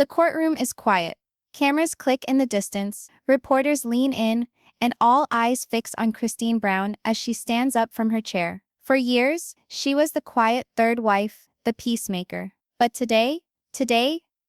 The courtroom is quiet. Cameras click in the distance, reporters lean in, and all eyes fix on Kody Brown as she stands up from her chair. For years, she was the quiet third wife, the peacemaker. But today,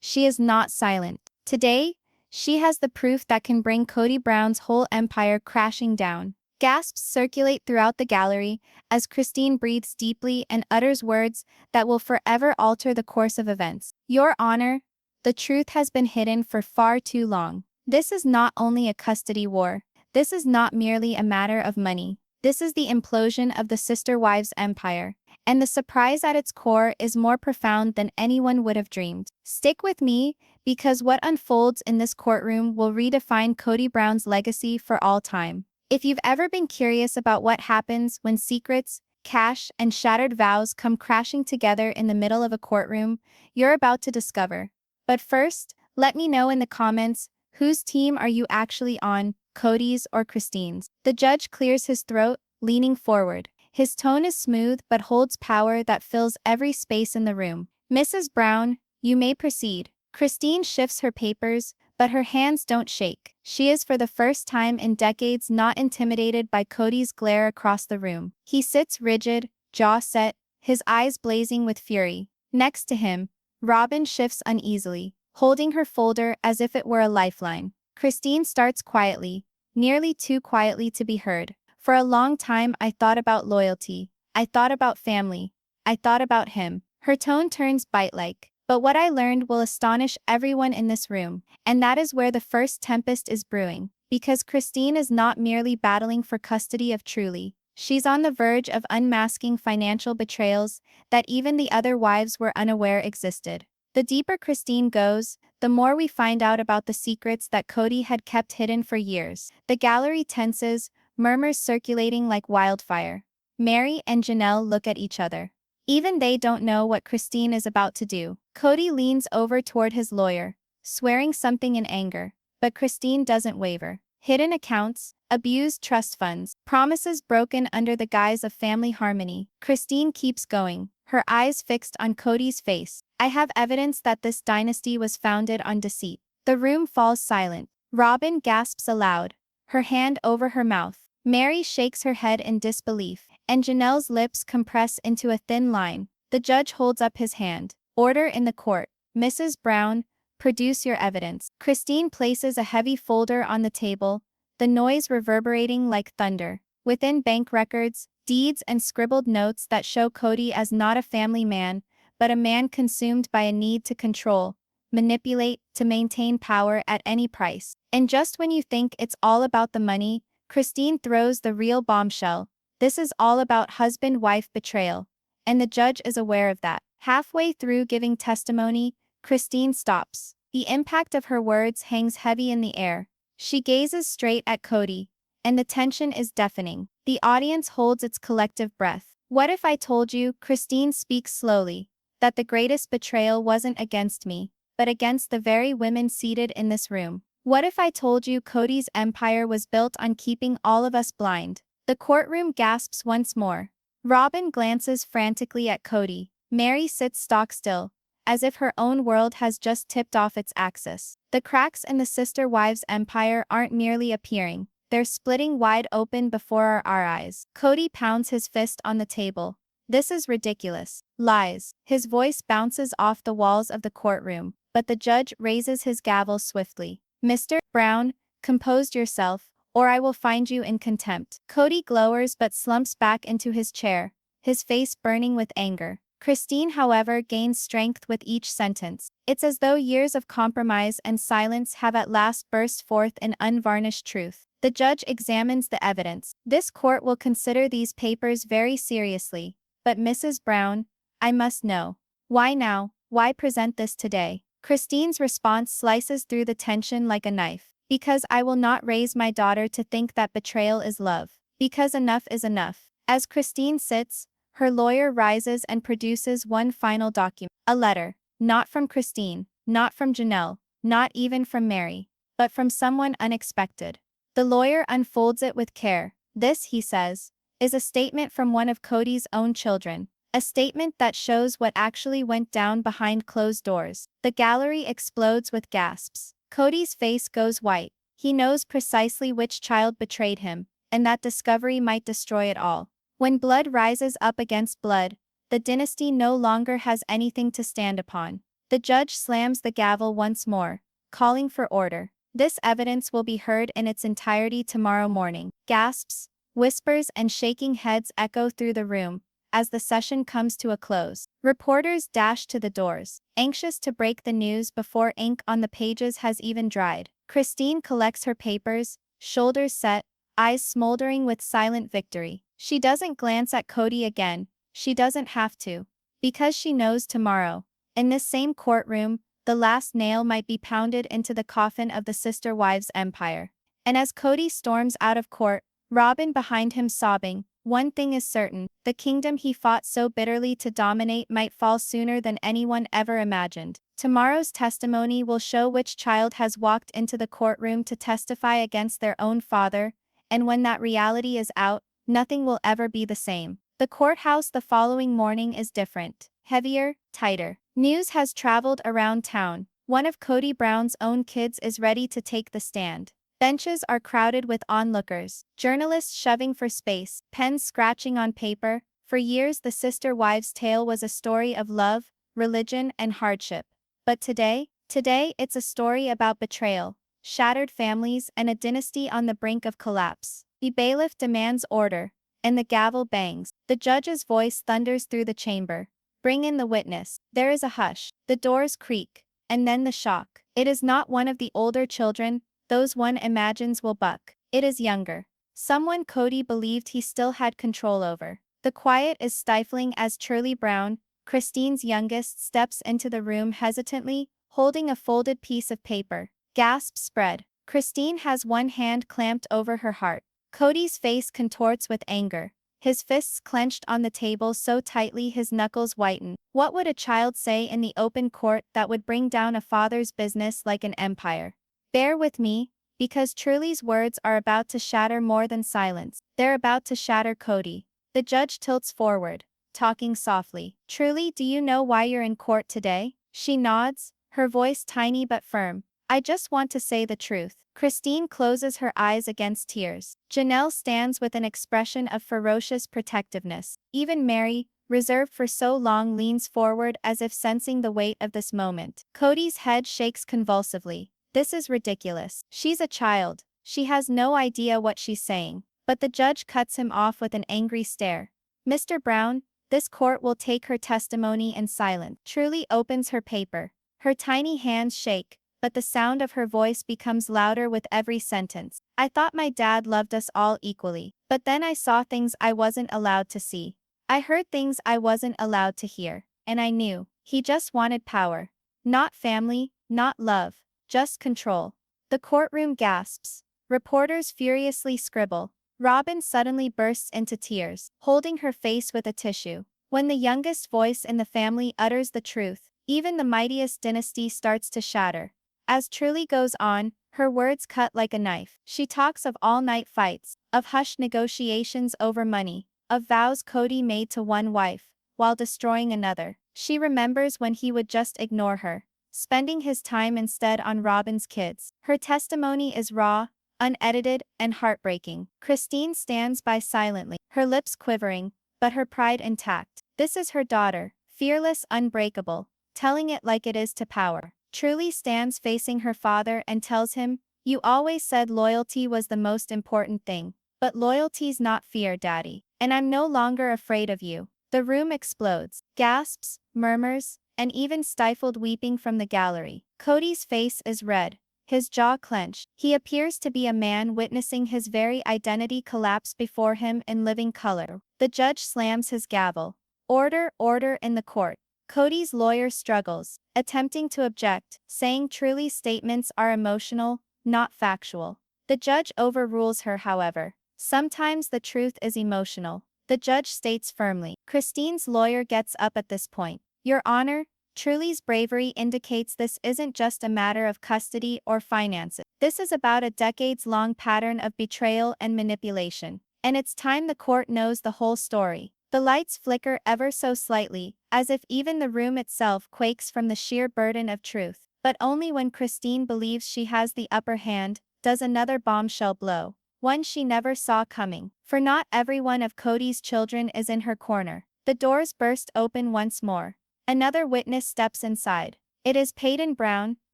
she is not silent. Today, she has the proof that can bring Kody Brown's whole empire crashing down. Gasps circulate throughout the gallery as Kody breathes deeply and utters words that will forever alter the course of events. Your Honor, the truth has been hidden for far too long. This is not only a custody war. This is not merely a matter of money. This is the implosion of the sister wives' empire. And the surprise at its core is more profound than anyone would have dreamed. Stick with me, because what unfolds in this courtroom will redefine Kody Brown's legacy for all time. If you've ever been curious about what happens when secrets, cash, and shattered vows come crashing together in the middle of a courtroom, you're about to discover. But first, let me know in the comments, whose team are you actually on, Kody's or Kody's? The judge clears his throat, leaning forward. His tone is smooth but holds power that fills every space in the room. Mrs. Brown, you may proceed. Kody shifts her papers, but her hands don't shake. She is for the first time in decades not intimidated by Kody's glare across the room. He sits rigid, jaw set, his eyes blazing with fury. Next to him, Robyn shifts uneasily, holding her folder as if it were a lifeline. Kody starts quietly, nearly too quietly to be heard. For a long time I thought about loyalty. I thought about family. I thought about him. Her tone turns bite-like. But what I learned will astonish everyone in this room. And that is where the first tempest is brewing. Because Kody is not merely battling for custody of Truly. She's on the verge of unmasking financial betrayals that even the other wives were unaware existed. The deeper Kody goes, the more we find out about the secrets that Kody had kept hidden for years. The gallery tenses, murmurs circulating like wildfire. Meri and Janelle look at each other. Even they don't know what Kody is about to do. Kody leans over toward his lawyer, swearing something in anger. But Kody doesn't waver. Hidden accounts, abused trust funds, promises broken under the guise of family harmony. Kody keeps going, her eyes fixed on Kody's face. I have evidence that this dynasty was founded on deceit. The room falls silent. Robyn gasps aloud, her hand over her mouth. Meri shakes her head in disbelief, and Janelle's lips compress into a thin line. The judge holds up his hand. Order in the court. Mrs. Brown, produce your evidence. Kody places a heavy folder on the table, the noise reverberating like thunder. Within bank records, deeds and scribbled notes that show Kody as not a family man, but a man consumed by a need to control, manipulate, to maintain power at any price. And just when you think it's all about the money, Kody throws the real bombshell. This is all about husband-wife betrayal. And the judge is aware of that. Halfway through giving testimony, Kody stops. The impact of her words hangs heavy in the air. She gazes straight at Kody, and the tension is deafening. The audience holds its collective breath. What if I told you, Kody speaks slowly, that the greatest betrayal wasn't against me, but against the very women seated in this room? What if I told you Kody's empire was built on keeping all of us blind? The courtroom gasps once more. Robyn glances frantically at Kody. Meri sits stock still, as if her own world has just tipped off its axis. The cracks in the sister wives' empire aren't merely appearing, they're splitting wide open before our eyes. Kody pounds his fist on the table. This is ridiculous. Lies. His voice bounces off the walls of the courtroom, but the judge raises his gavel swiftly. Mr. Brown, compose yourself, or I will find you in contempt. Kody glowers but slumps back into his chair, his face burning with anger. Kody, however, gains strength with each sentence. It's as though years of compromise and silence have at last burst forth in unvarnished truth. The judge examines the evidence. This court will consider these papers very seriously. But Mrs. Brown, I must know. Why now? Why present this today? Kody's response slices through the tension like a knife. Because I will not raise my daughter to think that betrayal is love. Because enough is enough. As Kody sits, her lawyer rises and produces one final document. A letter. Not from Kody, not from Janelle, not even from Meri, but from someone unexpected. The lawyer unfolds it with care. This, he says, is a statement from one of Kody's own children. a statement that shows what actually went down behind closed doors. The gallery explodes with gasps. Kody's face goes white. He knows precisely which child betrayed him, and that discovery might destroy it all. When blood rises up against blood, the dynasty no longer has anything to stand upon. The judge slams the gavel once more, calling for order. This evidence will be heard in its entirety tomorrow morning. Gasps, whispers, and shaking heads echo through the room as the session comes to a close. Reporters dash to the doors, anxious to break the news before ink on the pages has even dried. Christine collects her papers, shoulders set, eyes smoldering with silent victory. She doesn't glance at Kody again. She doesn't have to. Because she knows tomorrow, in this same courtroom, the last nail might be pounded into the coffin of the sister wives' empire. And as Kody storms out of court, Robyn behind him sobbing, one thing is certain, the kingdom he fought so bitterly to dominate might fall sooner than anyone ever imagined. Tomorrow's testimony will show which child has walked into the courtroom to testify against their own father, and when that reality is out, nothing will ever be the same. The courthouse the following morning is different, heavier, tighter. News has traveled around town. One of Kody Brown's own kids is ready to take the stand. Benches are crowded with onlookers, journalists shoving for space, pens scratching on paper. For years the sister wives' tale was a story of love, religion, and hardship. But today it's a story about betrayal, shattered families, and a dynasty on the brink of collapse. The bailiff demands order, and the gavel bangs. The judge's voice thunders through the chamber. Bring in the witness. There is a hush. The doors creak. And then the shock. It is not one of the older children, those one imagines will buck. It is younger. Someone Kody believed he still had control over. The quiet is stifling as Kody Brown, Christine's youngest, steps into the room hesitantly, holding a folded piece of paper. Gasps spread. Christine has one hand clamped over her heart. Kody's face contorts with anger. His fists clenched on the table so tightly his knuckles whiten. What would a child say in the open court that would bring down a father's business like an empire? Bear with me, because Truly's words are about to shatter more than silence. They're about to shatter Kody. The judge tilts forward, talking softly. Truly, do you know why you're in court today? She nods, her voice tiny but firm. I just want to say the truth. Christine closes her eyes against tears. Janelle stands with an expression of ferocious protectiveness. Even Meri, reserved for so long, leans forward as if sensing the weight of this moment. Kody's head shakes convulsively. This is ridiculous. She's a child. She has no idea what she's saying. But the judge cuts him off with an angry stare. Mr. Brown, this court will take her testimony in silence. Truly opens her paper. Her tiny hands shake, but the sound of her voice becomes louder with every sentence. I thought my dad loved us all equally. But then I saw things I wasn't allowed to see. I heard things I wasn't allowed to hear. And I knew. He just wanted power. Not family, not love. Just control. The courtroom gasps. Reporters furiously scribble. Robyn suddenly bursts into tears, holding her face with a tissue. When the youngest voice in the family utters the truth, even the mightiest dynasty starts to shatter. As Truly goes on, her words cut like a knife. She talks of all-night fights, of hushed negotiations over money, of vows Kody made to one wife, while destroying another. She remembers when he would just ignore her, spending his time instead on Robyn's kids. Her testimony is raw, unedited, and heartbreaking. Christine stands by silently, her lips quivering, but her pride intact. This is her daughter, fearless, unbreakable, telling it like it is to power. Truly stands facing her father and tells him, "You always said loyalty was the most important thing. But loyalty's not fear, Daddy. And I'm no longer afraid of you." The room explodes. Gasps, murmurs, and even stifled weeping from the gallery. Kody's face is red, his jaw clenched. He appears to be a man witnessing his very identity collapse before him in living color. The judge slams his gavel. Order, order in the court. Kody's lawyer struggles, attempting to object, saying Truly's statements are emotional, not factual. The judge overrules her, however. Sometimes the truth is emotional. The judge states firmly. Christine's lawyer gets up at this point. Your Honor, Truly's bravery indicates this isn't just a matter of custody or finances. This is about a decades-long pattern of betrayal and manipulation. And it's time the court knows the whole story. The lights flicker ever so slightly, as if even the room itself quakes from the sheer burden of truth. But only when Christine believes she has the upper hand, does another bombshell blow. One she never saw coming. For not every one of Kody's children is in her corner. The doors burst open once more. Another witness steps inside. It is Kody Brown,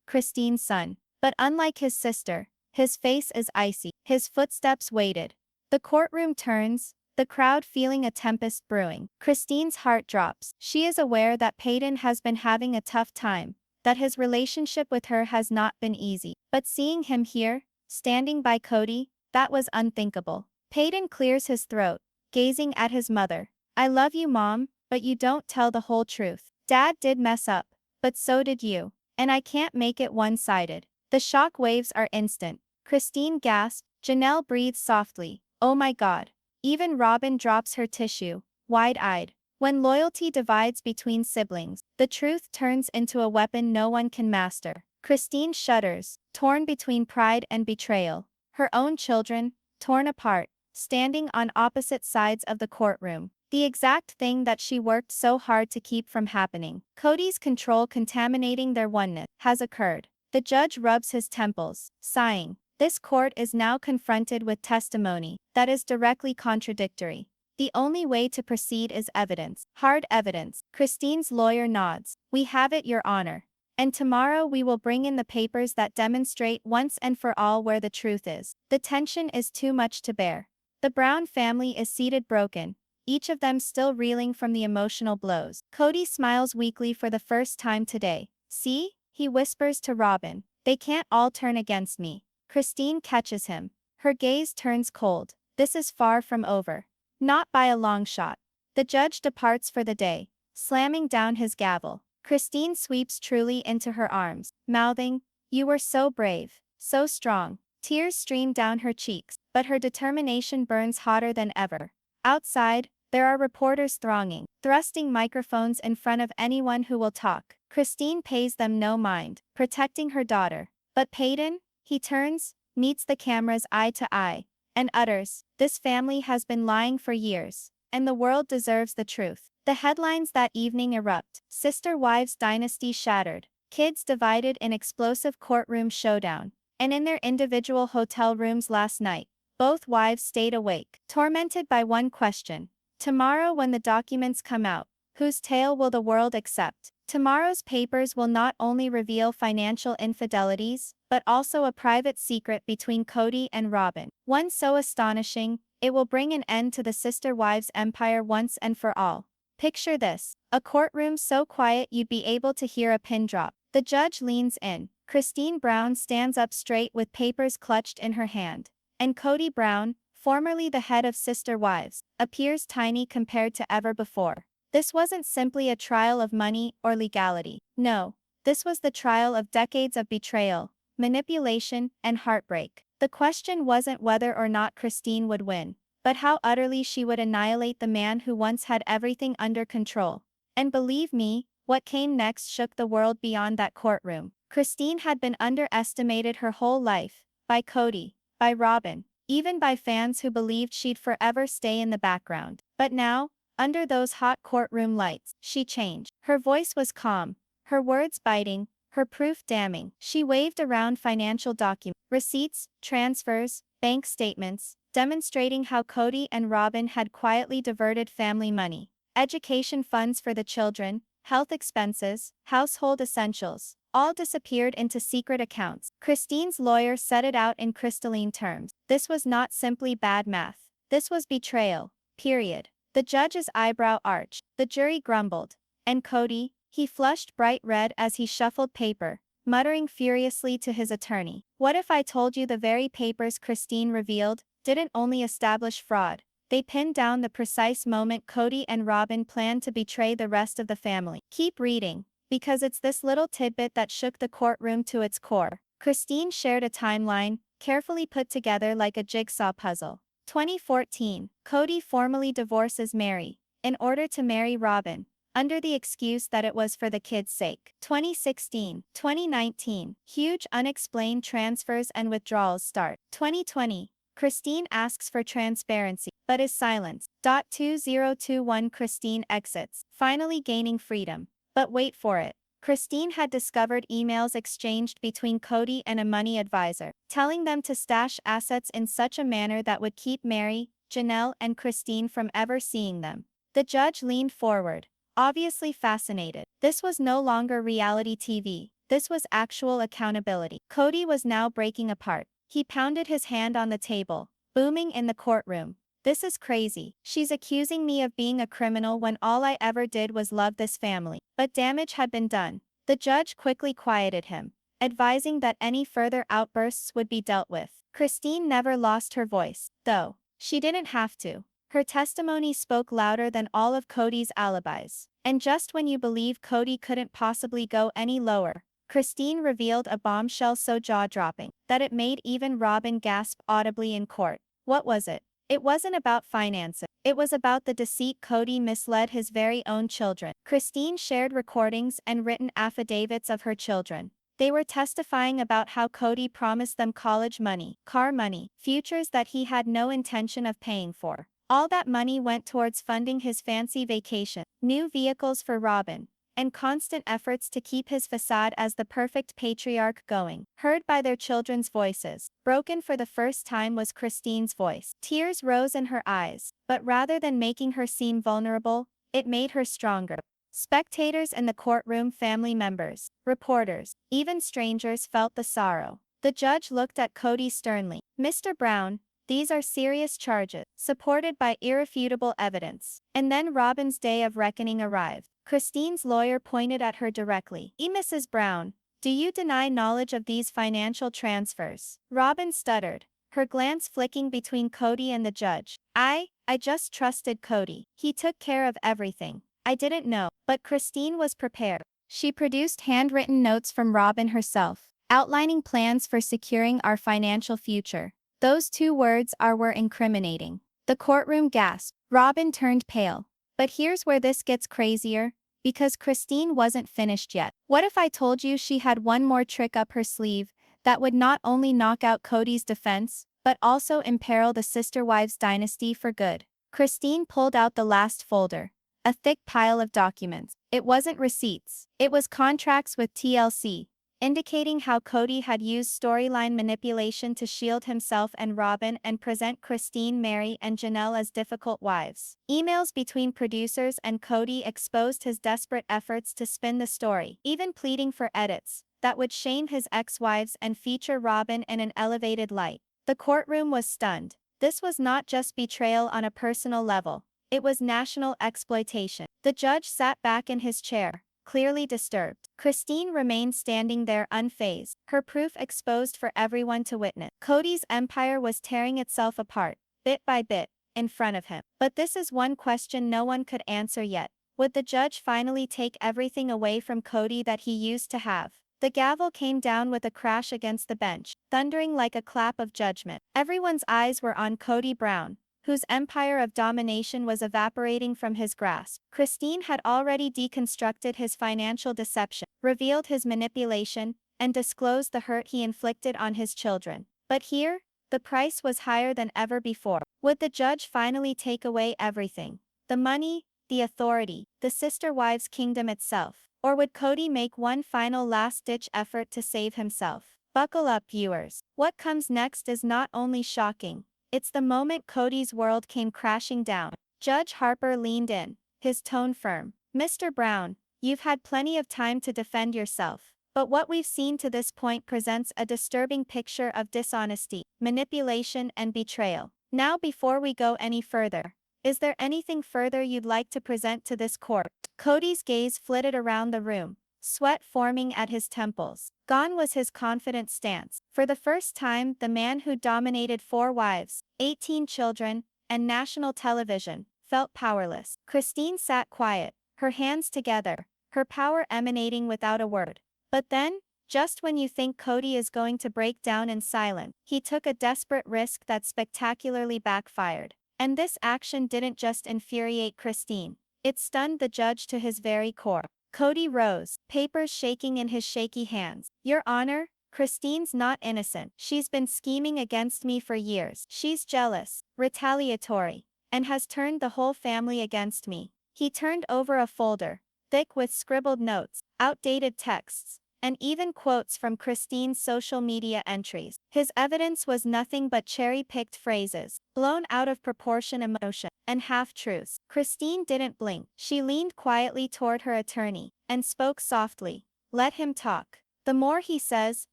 Christine's son. But unlike his sister, his face is icy. His footsteps waited. The courtroom turns, the crowd feeling a tempest brewing. Christine's heart drops. She is aware that Kody has been having a tough time, that his relationship with her has not been easy. But seeing him here, standing by Kody, that was unthinkable. Kody clears his throat, gazing at his mother. I love you, Mom, but you don't tell the whole truth. Dad did mess up, but so did you. And I can't make it one-sided. The shock waves are instant. Christine gasps, Janelle breathes softly. Oh my God. Even Robyn drops her tissue, wide-eyed. When loyalty divides between siblings, the truth turns into a weapon no one can master. Christine shudders, torn between pride and betrayal. Her own children, torn apart, standing on opposite sides of the courtroom. The exact thing that she worked so hard to keep from happening. Kody's control contaminating their oneness has occurred. The judge rubs his temples, sighing. This court is now confronted with testimony that is directly contradictory. The only way to proceed is evidence. Hard evidence. Christine's lawyer nods. We have it, Your Honor. And tomorrow we will bring in the papers that demonstrate once and for all where the truth is. The tension is too much to bear. The Brown family is seated broken, each of them still reeling from the emotional blows. Kody smiles weakly for the first time today. See? He whispers to Robyn. They can't all turn against me. Christine catches him. Her gaze turns cold. This is far from over. Not by a long shot. The judge departs for the day, slamming down his gavel. Christine sweeps Truly into her arms, mouthing, You were so brave, so strong. Tears stream down her cheeks, but her determination burns hotter than ever. Outside, there are reporters thronging, thrusting microphones in front of anyone who will talk. Christine pays them no mind, protecting her daughter. But Kody, he turns, meets the cameras eye to eye, and utters, This family has been lying for years, and the world deserves the truth. The headlines that evening erupt. Sister wives dynasty shattered. Kids divided in explosive courtroom showdown. And in their individual hotel rooms last night, both wives stayed awake, tormented by one question. Tomorrow when the documents come out, whose tale will the world accept? Tomorrow's papers will not only reveal financial infidelities, but also a private secret between Kody and Robyn. One so astonishing, it will bring an end to the sister wives' empire once and for all. Picture this, a courtroom so quiet you'd be able to hear a pin drop. The judge leans in. Christine Brown stands up straight with papers clutched in her hand. And Kody Brown, formerly the head of Sister Wives, appears tiny compared to ever before. This wasn't simply a trial of money or legality. No, this was the trial of decades of betrayal, manipulation, and heartbreak. The question wasn't whether or not Christine would win, but how utterly she would annihilate the man who once had everything under control. And believe me, what came next shook the world beyond that courtroom. Christine had been underestimated her whole life, by Kody, by Robyn, even by fans who believed she'd forever stay in the background. But now, under those hot courtroom lights, she changed. Her voice was calm, her words biting, her proof damning. She waved around financial documents, receipts, transfers, bank statements, demonstrating how Kody and Robyn had quietly diverted family money, education funds for the children, health expenses, household essentials, all disappeared into secret accounts. Christine's lawyer set it out in crystalline terms. This was not simply bad math. This was betrayal. Period. The judge's eyebrow arched. The jury grumbled. And Kody, he flushed bright red as he shuffled paper, muttering furiously to his attorney. What if I told you the very papers Christine revealed didn't only establish fraud, they pinned down the precise moment Kody and Robyn planned to betray the rest of the family. Keep reading, because it's this little tidbit that shook the courtroom to its core. Christine shared a timeline, carefully put together like a jigsaw puzzle. 2014, Kody formally divorces Meri, in order to marry Robyn, under the excuse that it was for the kids' sake. 2016, 2019, huge unexplained transfers and withdrawals start. 2020, Christine asks for transparency, but is silenced. 2021 Christine exits, finally gaining freedom. But wait for it. Christine had discovered emails exchanged between Kody and a money advisor, telling them to stash assets in such a manner that would keep Meri, Janelle, and Christine from ever seeing them. The judge leaned forward, obviously fascinated. This was no longer reality TV. This was actual accountability. Kody was now breaking apart. He pounded his hand on the table, booming in the courtroom. This is crazy. She's accusing me of being a criminal when all I ever did was love this family. But damage had been done. The judge quickly quieted him, advising that any further outbursts would be dealt with. Christine never lost her voice, though. She didn't have to. Her testimony spoke louder than all of Kody's alibis. And just when you believe Kody couldn't possibly go any lower, Christine revealed a bombshell so jaw-dropping that it made even Robyn gasp audibly in court. What was it? It wasn't about finances. It was about the deceit Kody misled his very own children. Christine shared recordings and written affidavits of her children. They were testifying about how Kody promised them college money, car money, futures that he had no intention of paying for. All that money went towards funding his fancy vacation, new vehicles for Robyn, and constant efforts to keep his facade as the perfect patriarch going. Heard by their children's voices, broken for the first time was Christine's voice. Tears rose in her eyes, but rather than making her seem vulnerable, it made her stronger. Spectators in the courtroom, family members, reporters, even strangers felt the sorrow. The judge looked at Kody sternly. "Mr. Brown, these are serious charges, supported by irrefutable evidence." And then Robyn's day of reckoning arrived. Christine's lawyer pointed at her directly. "Mrs. Brown, do you deny knowledge of these financial transfers?" Robyn stuttered, her glance flicking between Kody and the judge. I just trusted Kody. He took care of everything. I didn't know." But Christine was prepared. She produced handwritten notes from Robyn herself, outlining plans for securing our financial future. Those two words were incriminating. The courtroom gasped. Robyn turned pale. But here's where this gets crazier, because Christine wasn't finished yet. "What if I told you she had one more trick up her sleeve that would not only knock out Kody's defense, but also imperil the sister wives' dynasty for good?" Christine pulled out the last folder, a thick pile of documents. It wasn't receipts. It was contracts with TLC, indicating how Kody had used storyline manipulation to shield himself and Robyn and present Christine, Meri, and Janelle as difficult wives. Emails between producers and Kody exposed his desperate efforts to spin the story, even pleading for edits that would shame his ex-wives and feature Robyn in an elevated light. The courtroom was stunned. This was not just betrayal on a personal level. It was national exploitation. The judge sat back in his chair, clearly disturbed. Christine remained standing there unfazed, her proof exposed for everyone to witness. Kody's empire was tearing itself apart, bit by bit, in front of him. But this is one question no one could answer yet. Would the judge finally take everything away from Kody that he used to have? The gavel came down with a crash against the bench, thundering like a clap of judgment. Everyone's eyes were on Kody Brown, whose empire of domination was evaporating from his grasp. Christine had already deconstructed his financial deception, revealed his manipulation, and disclosed the hurt he inflicted on his children. But here, the price was higher than ever before. Would the judge finally take away everything? The money, the authority, the sister wives' kingdom itself? Or would Kody make one final last-ditch effort to save himself? Buckle up, viewers. What comes next is not only shocking, it's the moment Kody's world came crashing down. Judge Harper leaned in, his tone firm. "Mr. Brown, you've had plenty of time to defend yourself. But what we've seen to this point presents a disturbing picture of dishonesty, manipulation, and betrayal. Now, before we go any further, is there anything further you'd like to present to this court?" Kody's gaze flitted around the room, sweat forming at his temples. Gone was his confident stance. For the first time, the man who dominated 4 wives, 18 children, and national television, felt powerless. Christine sat quiet, her hands together, her power emanating without a word. But then, just when you think Kody is going to break down in silence, he took a desperate risk that spectacularly backfired. And this action didn't just infuriate Christine. It stunned the judge to his very core. Kody rose, papers shaking in his shaky hands. "Your Honor," Christine's not innocent. She's been scheming against me for years. She's jealous, retaliatory, and has turned the whole family against me. He turned over a folder, thick with scribbled notes, outdated texts, and even quotes from Christine's social media entries. His evidence was nothing but cherry-picked phrases, blown out of proportion emotion, and half-truths. Christine didn't blink. She leaned quietly toward her attorney, and spoke softly. Let him talk. The more he says,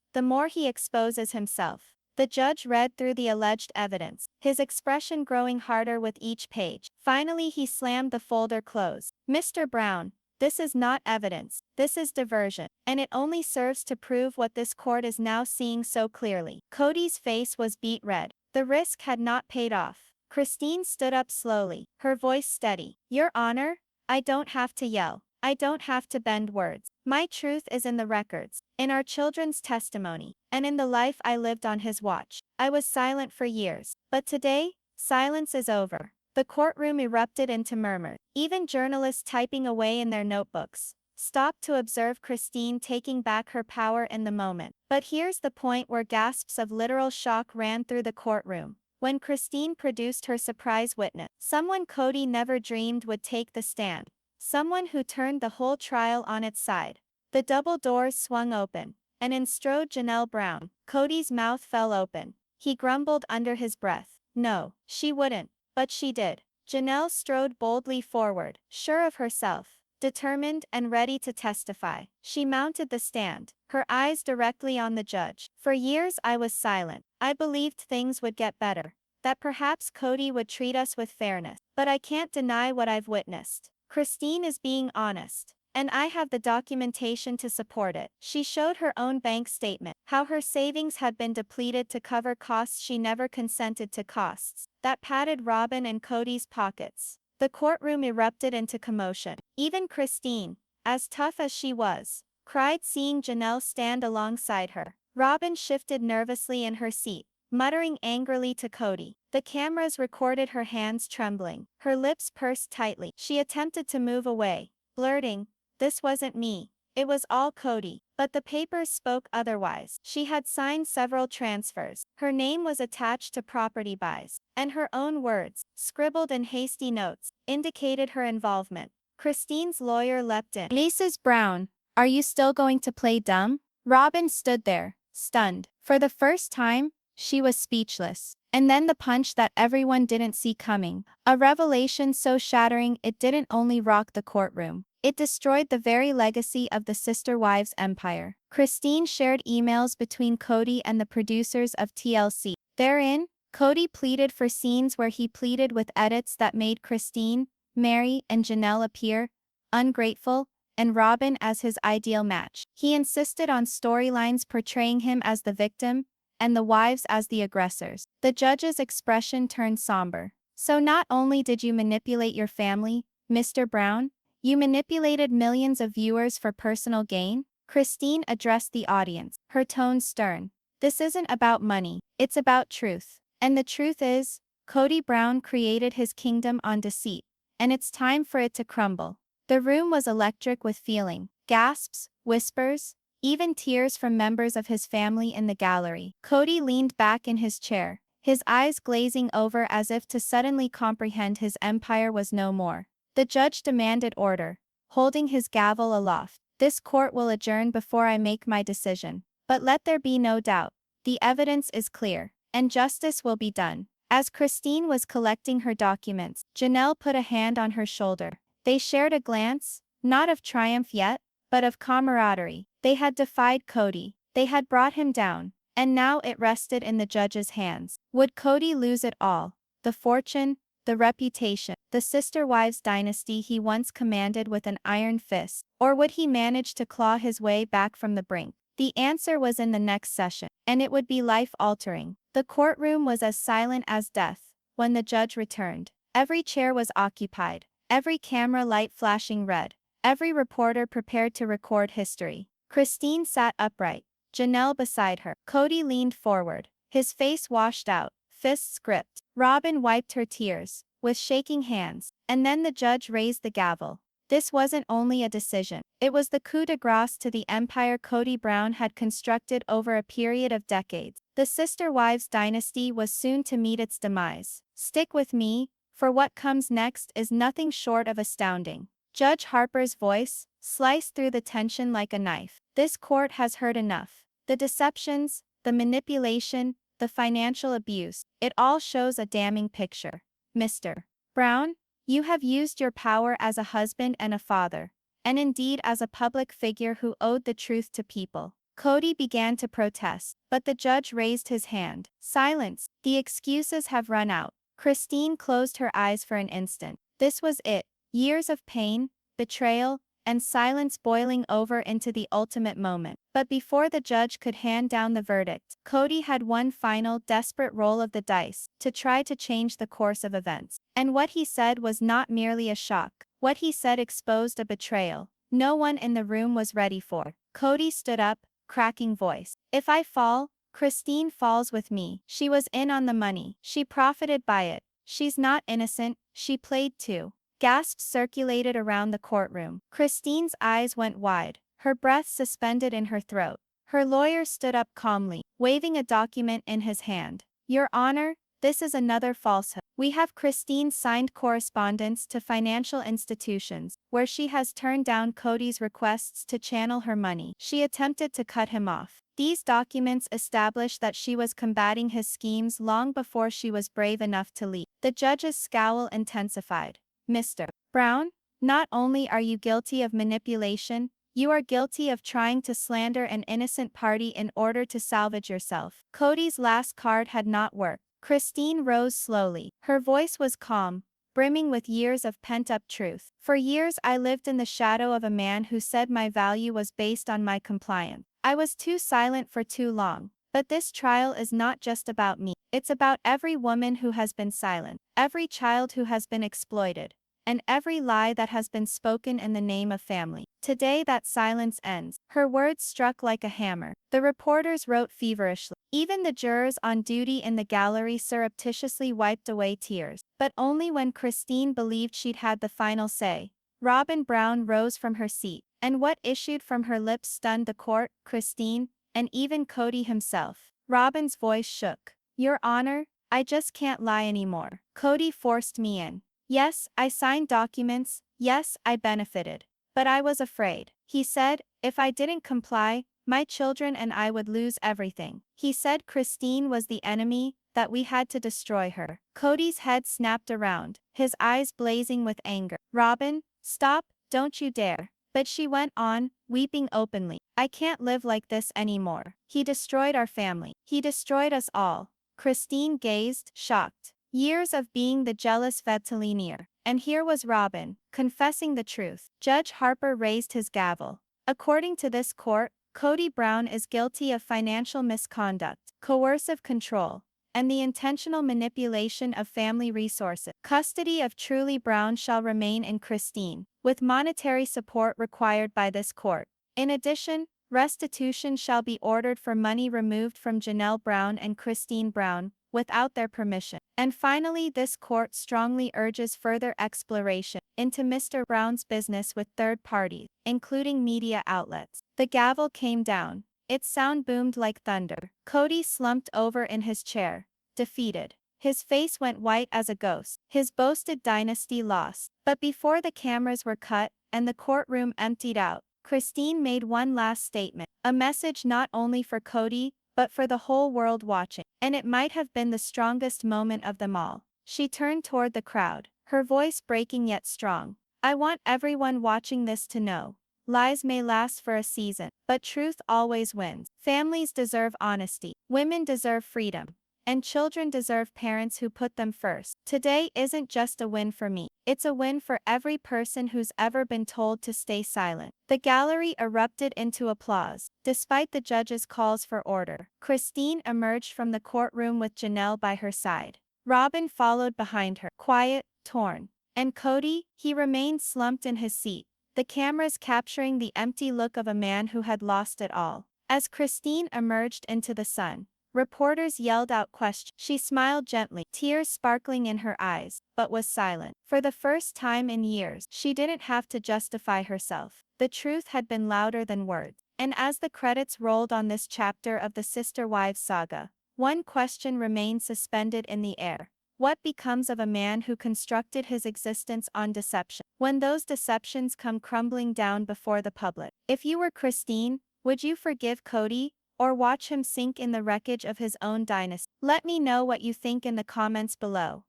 the more he exposes himself. The judge read through the alleged evidence, his expression growing harder with each page. Finally he slammed the folder closed. Mr. Brown, this is not evidence, this is diversion, and it only serves to prove what this court is now seeing so clearly. Kody's face was beet red. The risk had not paid off. Christine stood up slowly, her voice steady. Your Honor, I don't have to yell. I don't have to bend words. My truth is in the records, in our children's testimony, and in the life I lived on his watch. I was silent for years, but today, silence is over. The courtroom erupted into murmurs. Even journalists typing away in their notebooks stopped to observe Christine taking back her power in the moment. But here's the point where gasps of literal shock ran through the courtroom. When Christine produced her surprise witness, someone Kody never dreamed would take the stand. Someone who turned the whole trial on its side. The double doors swung open, and in strode Janelle Brown. Kody's mouth fell open. He grumbled under his breath. No, she wouldn't, but she did. Janelle strode boldly forward, sure of herself, determined and ready to testify. She mounted the stand, her eyes directly on the judge. For years I was silent. I believed things would get better, that perhaps Kody would treat us with fairness. But I can't deny what I've witnessed. Christine is being honest, and I have the documentation to support it. She showed her own bank statement, how her savings had been depleted to cover costs she never consented to, costs that padded Robyn and Kody's pockets. The courtroom erupted into commotion. Even Christine, as tough as she was, cried seeing Janelle stand alongside her. Robyn shifted nervously in her seat, muttering angrily to Kody. The cameras recorded her hands trembling, her lips pursed tightly. She attempted to move away, blurting, "This wasn't me. It was all Kody." But the papers spoke otherwise. She had signed several transfers. Her name was attached to property buys, and her own words, scribbled in hasty notes, indicated her involvement. Christine's lawyer leapt in. Mrs. Brown, are you still going to play dumb? Robyn stood there, stunned. For the first time, she was speechless. And then the punch that everyone didn't see coming. A revelation so shattering it didn't only rock the courtroom. It destroyed the very legacy of the Sister Wives empire. Christine shared emails between Kody and the producers of TLC. Therein, Kody pleaded for scenes where he pleaded with edits that made Christine, Meri, and Janelle appear ungrateful, and Robyn as his ideal match. He insisted on storylines portraying him as the victim, and the wives as the aggressors. The judge's expression turned somber. So not only did you manipulate your family, Mr. Brown, you manipulated millions of viewers for personal gain? Christine addressed the audience, her tone stern. This isn't about money, it's about truth. And the truth is, Kody Brown created his kingdom on deceit, and it's time for it to crumble. The room was electric with feeling. Gasps, whispers, even tears from members of his family in the gallery. Kody leaned back in his chair, his eyes glazing over as if to suddenly comprehend his empire was no more. The judge demanded order, holding his gavel aloft. This court will adjourn before I make my decision. But let there be no doubt. The evidence is clear, and justice will be done. As Christine was collecting her documents, Janelle put a hand on her shoulder. They shared a glance, not of triumph yet, but of camaraderie. They had defied Kody. They had brought him down, and now it rested in the judge's hands. Would Kody lose it all? The fortune, the reputation, the Sister Wives dynasty he once commanded with an iron fist, or would he manage to claw his way back from the brink? The answer was in the next session, and it would be life-altering. The courtroom was as silent as death. When the judge returned, every chair was occupied, every camera light flashing red, every reporter prepared to record history. Christine sat upright, Janelle beside her. Kody leaned forward, his face washed out, fists gripped. Robyn wiped her tears, with shaking hands, and then the judge raised the gavel. This wasn't only a decision. It was the coup de grace to the empire Kody Brown had constructed over a period of decades. The sister wives dynasty was soon to meet its demise. Stick with me, for what comes next is nothing short of astounding. Judge Harper's voice sliced through the tension like a knife. This court has heard enough. The deceptions, the manipulation, the financial abuse, it all shows a damning picture. Mr. Brown, you have used your power as a husband and a father, and indeed as a public figure who owed the truth to people. Kody began to protest, but the judge raised his hand. Silence, the excuses have run out. Christine closed her eyes for an instant. This was it. Years of pain, betrayal, and silence boiling over into the ultimate moment. But before the judge could hand down the verdict, Kody had one final desperate roll of the dice to try to change the course of events. And what he said was not merely a shock. What he said exposed a betrayal no one in the room was ready for. Kody stood up, cracking voice. If I fall, Christine falls with me. She was in on the money. She profited by it. She's not innocent, she played too. Gasps circulated around the courtroom. Christine's eyes went wide, her breath suspended in her throat. Her lawyer stood up calmly, waving a document in his hand. Your Honor, this is another falsehood. We have Christine's signed correspondence to financial institutions, where she has turned down Kody's requests to channel her money. She attempted to cut him off. These documents establish that she was combating his schemes long before she was brave enough to leave. The judge's scowl intensified. Mr. Brown, not only are you guilty of manipulation, you are guilty of trying to slander an innocent party in order to salvage yourself. Kody's last card had not worked. Christine rose slowly. Her voice was calm, brimming with years of pent-up truth. For years I lived in the shadow of a man who said my value was based on my compliance. I was too silent for too long. But this trial is not just about me. It's about every woman who has been silent, every child who has been exploited, and every lie that has been spoken in the name of family. Today that silence ends. Her words struck like a hammer. The reporters wrote feverishly. Even the jurors on duty in the gallery surreptitiously wiped away tears. But only when Christine believed she'd had the final say. Robyn Brown rose from her seat, and what issued from her lips stunned the court, Christine, and even Kody himself. Robyn's voice shook. Your Honor, I just can't lie anymore. Kody forced me in. Yes, I signed documents, yes, I benefited. But I was afraid. He said, if I didn't comply, my children and I would lose everything. He said Christine was the enemy, that we had to destroy her. Kody's head snapped around, his eyes blazing with anger. Robyn, stop, don't you dare. But she went on, weeping openly. I can't live like this anymore. He destroyed our family. He destroyed us all. Christine gazed, shocked. Years of being the jealous Vettelinier. And here was Robyn, confessing the truth. Judge Harper raised his gavel. According to this court, Kody Brown is guilty of financial misconduct, coercive control, and the intentional manipulation of family resources. Custody of Truly Brown shall remain in Christine, with monetary support required by this court. In addition, restitution shall be ordered for money removed from Janelle Brown and Christine Brown, without their permission. And finally, this court strongly urges further exploration into Mr. Brown's business with third parties, including media outlets. The gavel came down. Its sound boomed like thunder. Kody slumped over in his chair, defeated. His face went white as a ghost. His boasted dynasty lost. But before the cameras were cut and the courtroom emptied out, Christine made one last statement. A message not only for Kody, but for the whole world watching. And it might have been the strongest moment of them all. She turned toward the crowd, her voice breaking yet strong. I want everyone watching this to know. Lies may last for a season, but truth always wins. Families deserve honesty. Women deserve freedom. And children deserve parents who put them first. Today isn't just a win for me. It's a win for every person who's ever been told to stay silent. The gallery erupted into applause, despite the judge's calls for order. Christine emerged from the courtroom with Janelle by her side. Robyn followed behind her, quiet, torn. And Kody, he remained slumped in his seat, the cameras capturing the empty look of a man who had lost it all. As Christine emerged into the sun, Reporters yelled out questions. She smiled gently, tears sparkling in her eyes, but was silent. For the first time in years, she didn't have to justify herself. The truth had been louder than words. And as the credits rolled on this chapter of the Sister Wives saga, one question remained suspended in the air. What becomes of a man who constructed his existence on deception, when those deceptions come crumbling down before the public? If you were Christine, would you forgive Kody, or watch him sink in the wreckage of his own dynasty? Let me know what you think in the comments below.